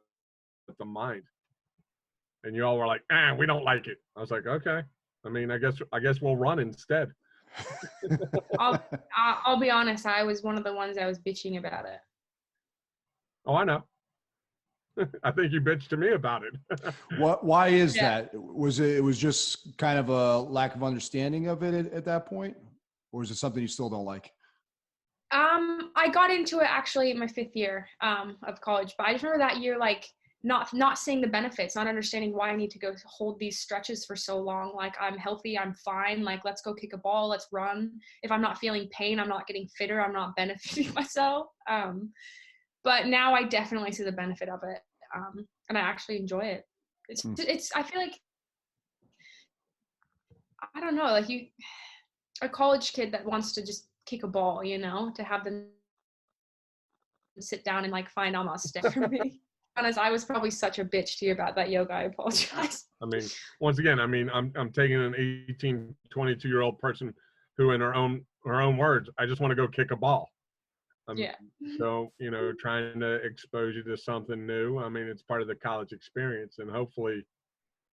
the mind. And you all were like, we don't like it. I was like, okay. I mean, I guess we'll run instead. I'll be honest. I was one of the ones that was bitching about it. Oh, I know. I think you bitched to me about it. Why is that? Was it was just kind of a lack of understanding of it at that point? Or is it something you still don't like? I got into it actually in my 5th year of college, but I just remember that year, like not seeing the benefits, not understanding why I need to go hold these stretches for so long. Like, I'm healthy, I'm fine. Like, let's go kick a ball, let's run. If I'm not feeling pain, I'm not getting fitter, I'm not benefiting myself. But now I definitely see the benefit of it. And I actually enjoy it. It's, I feel like, I don't know, like a college kid that wants to just kick a ball, to have them sit down and like find namaste for me. Honest, I was probably such a bitch to you about that yoga. I apologize. I mean, once again, I'm taking an 18, 22-year-old person who, in her own words, I just want to go kick a ball. So, trying to expose you to something new. I mean, it's part of the college experience, and hopefully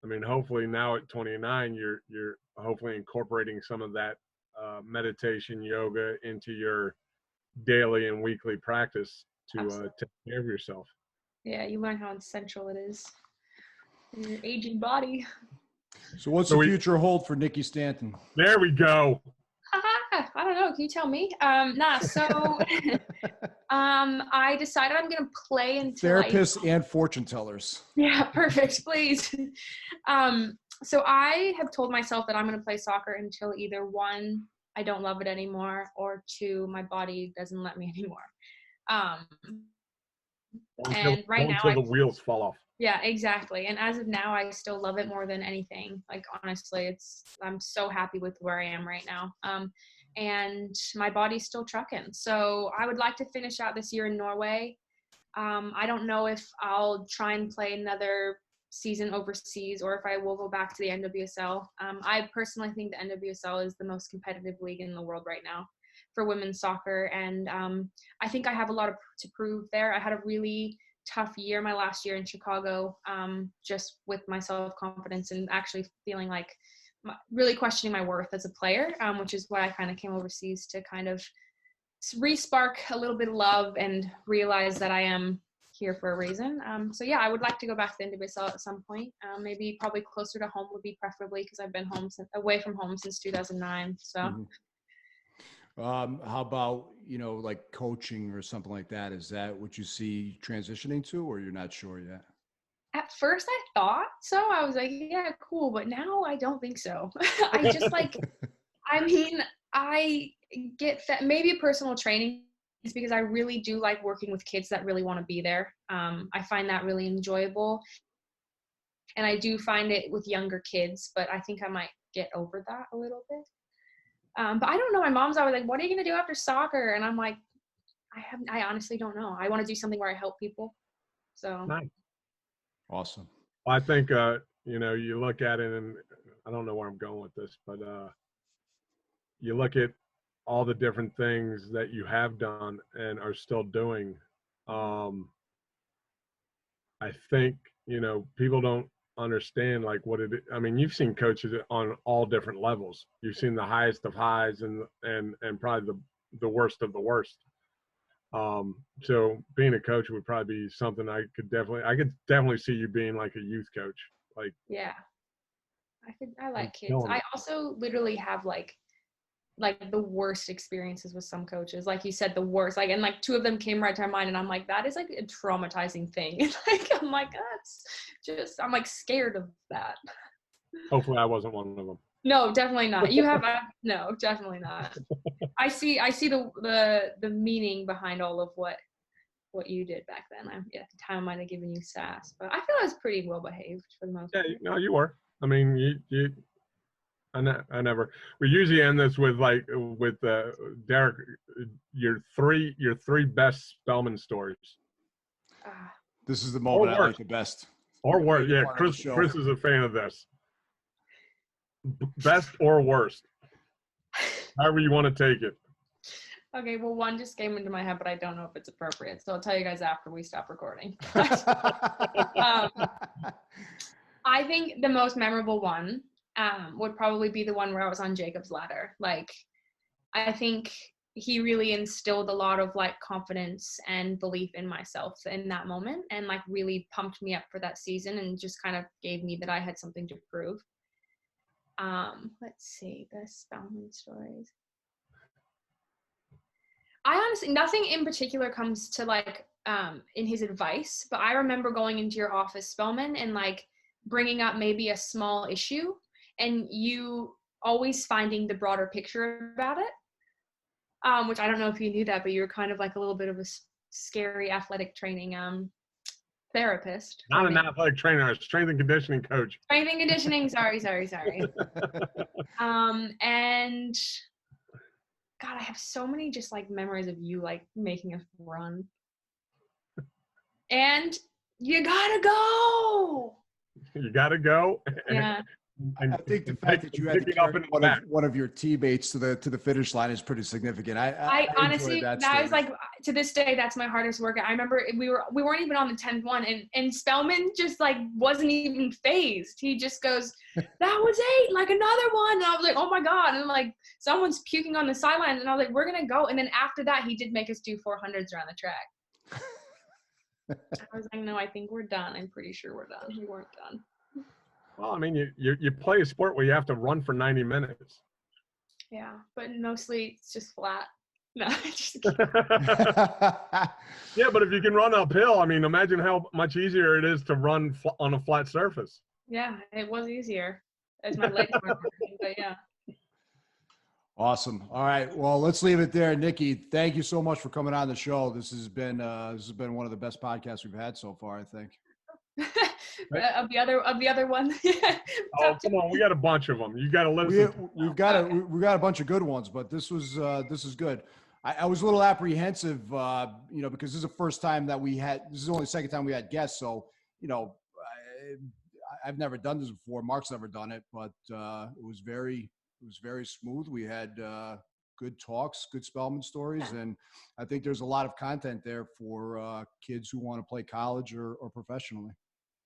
now at 29, you're hopefully incorporating some of that meditation, yoga into your daily and weekly practice to take care of yourself. Yeah, you learn how essential it is in your aging body. So what's the future hold for Nikki Stanton? There we go. I don't know. Can you tell me? So I decided I'm going to play until therapists and fortune tellers. Yeah, perfect. Please. So I have told myself that I'm going to play soccer until either 1, I don't love it anymore, or 2, my body doesn't let me anymore. And right now, until the wheels fall off. Yeah, exactly. And as of now, I still love it more than anything. Like, honestly, I'm so happy with where I am right now. And my body's still trucking. So I would like to finish out this year in Norway. I don't know if I'll try and play another season overseas or if I will go back to the NWSL. I personally think the NWSL is the most competitive league in the world right now for women's soccer. And I think I have a lot to prove there. I had a really tough year my last year in Chicago, just with my self-confidence and actually feeling like really questioning my worth as a player, which is why I kind of came overseas to kind of re-spark a little bit of love and realize that I am here for a reason. So yeah, I would like to go back to the NWSL at some point. Maybe probably closer to home would be preferably, because I've been away from home since 2009. So. Mm-hmm. How about, like coaching or something like that? Is that what you see transitioning to, or you're not sure yet? At first I thought so. I was like, yeah, cool. But now I don't think so. I just I get maybe a personal training is because I really do like working with kids that really want to be there. I find that really enjoyable. And I do find it with younger kids, but I think I might get over that a little bit. But I don't know. My mom's always like, what are you going to do after soccer? And I'm like, I honestly don't know. I want to do something where I help people. So. Nice. Awesome. I think, you look at it, and I don't know where I'm going with this, but you look at all the different things that you have done and are still doing. I think, people don't understand like what it is. I mean, you've seen coaches on all different levels. You've seen the highest of highs and probably the worst of the worst. So being a coach would probably be something I could definitely see you being like a youth coach. Like, yeah, I like kids. I also literally have like the worst experiences with some coaches. Like you said, the worst, and two of them came right to my mind, and I'm like, that is like a traumatizing thing. And I'm like, I'm like scared of that. Hopefully I wasn't one of them. No, definitely not. You have no, definitely not. I see the meaning behind all of what you did back then. At the time I might have given you sass, but I feel I was pretty well behaved for the most part. Yeah, no, you were. I mean, I never. We usually end this with Derek, your three best Spellman stories. This is the moment I like the best. Or worse, yeah. Chris is a fan of this. Best or worst, however you want to take it. Okay, well, one just came into my head, but I don't know if it's appropriate, so I'll tell you guys after we stop recording. I think the most memorable one would probably be the one where I was on Jacob's ladder. Like, I think he really instilled a lot of confidence and belief in myself in that moment, and really pumped me up for that season, and just kind of gave me that I had something to prove. Let's see, the Spellman stories. I honestly, nothing in particular comes to in his advice, but I remember going into your office, Spellman, and bringing up maybe a small issue, and you always finding the broader picture about it, which I don't know if you knew that, but you were kind of a little bit of a scary athletic training therapist. Not an athletic trainer, a strength and conditioning coach. Strength and conditioning, sorry. And God, I have so many just memories of you making us run. And you gotta go. You gotta go. Yeah. I think the fact that you had to carry one of your teammates to the finish line is pretty significant. I honestly, that was to this day, that's my hardest work. I remember we weren't even on the 10th one, and Spellman just wasn't even phased. He just goes, "That was 8, another one." And I was like, "Oh my God!" And someone's puking on the sidelines, and I was like, "We're gonna go." And then after that, he did make us do 400s around the track. I was like, "No, I think we're done. I'm pretty sure we're done." We weren't done. Well, I mean, you play a sport where you have to run for 90 minutes. Yeah, but mostly it's just flat. No, just kidding. Yeah, but if you can run uphill, I mean, imagine how much easier it is to run on a flat surface. Yeah, it was easier as my legs weren't working, but yeah. Awesome. All right. Well, let's leave it there. Nikki, thank you so much for coming on the show. This has been one of the best podcasts we've had so far, I think. Of the other one. Oh, come on, we got a bunch of them. You got to listen. We've got a bunch of good ones, but this is good. I was a little apprehensive, because this is the first time that this is only the second time we had guests. So, I've never done this before. Mark's never done it, but it was very smooth. We had good talks, good Spellman stories. And I think there's a lot of content there for kids who want to play college or professionally.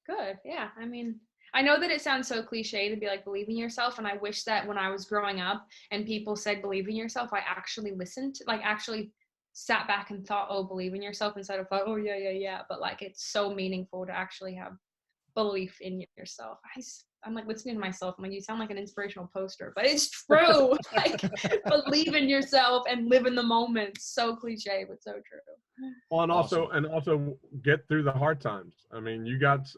Good. Yeah. I mean, I know that it sounds so cliche to be like, believe in yourself. And I wish that when I was growing up and people said, believe in yourself, I actually listened, like actually sat back and thought, oh, believe in yourself, instead of like, oh, yeah. But like, it's so meaningful to actually have belief in yourself. I'm like listening to myself. I'm like, you sound like an inspirational poster, but it's true. Like, believe in yourself and live in the moment. So cliche, but so true. Well, and also get through the hard times. I mean, you got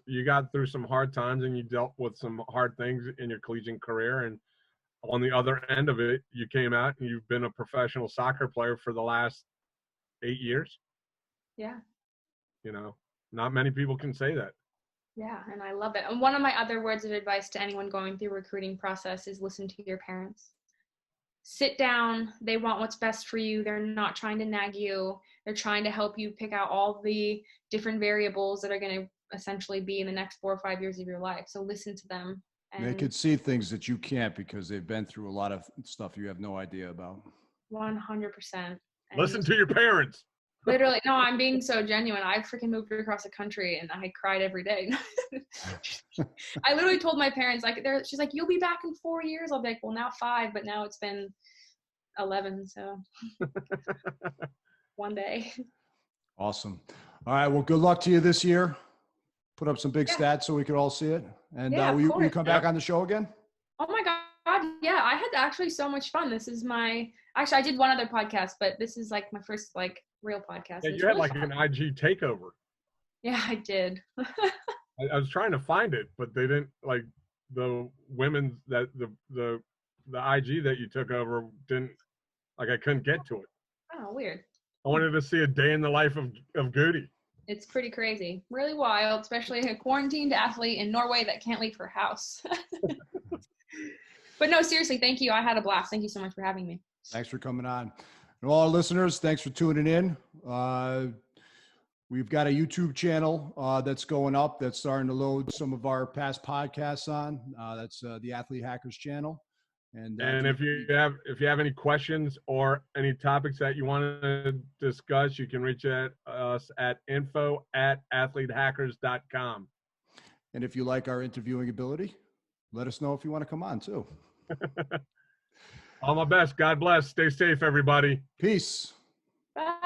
through some hard times, and you dealt with some hard things in your collegiate career. And on the other end of it, you came out and you've been a professional soccer player for the last 8 years. Yeah. Not many people can say that. Yeah, and I love it. And one of my other words of advice to anyone going through recruiting process is listen to your parents. Sit down. They want what's best for you. They're not trying to nag you. They're trying to help you pick out all the different variables that are going to essentially be in the next 4 or 5 years of your life. So listen to them. And they could see things that you can't because they've been through a lot of stuff you have no idea about. 100%. Listen to your parents. Literally, no, I'm being so genuine. I freaking moved across the country and I cried every day. I literally told my parents, like, she's like, you'll be back in 4 years. I'll be like, well, now 5, but now it's been 11. So one day. Awesome. All right. Well, good luck to you this year. Put up some big stats so we could all see it. And will you come back on the show again? Oh my God. Yeah. I had actually so much fun. This is actually, I did one other podcast, but this is like my first real podcast. Yeah, you had really fun. An IG takeover. Yeah, I did. I was trying to find it, but they didn't, like, the women that the IG that you took over didn't, like, I couldn't get to it. Oh, weird. I wanted to see a day in the life of Guti. It's pretty crazy. Really wild, especially a quarantined athlete in Norway that can't leave her house. But no, seriously, thank you. I had a blast. Thank you so much for having me. Thanks for coming on. And all our listeners, thanks for tuning in. We've got a YouTube channel that's going up that's starting to load some of our past podcasts on. That's the Athlete Hackers channel. And if you have any questions or any topics that you want to discuss, you can reach us at info@athletehackers.com. And if you like our interviewing ability, let us know if you want to come on too. All my best. God bless. Stay safe, everybody. Peace. Bye.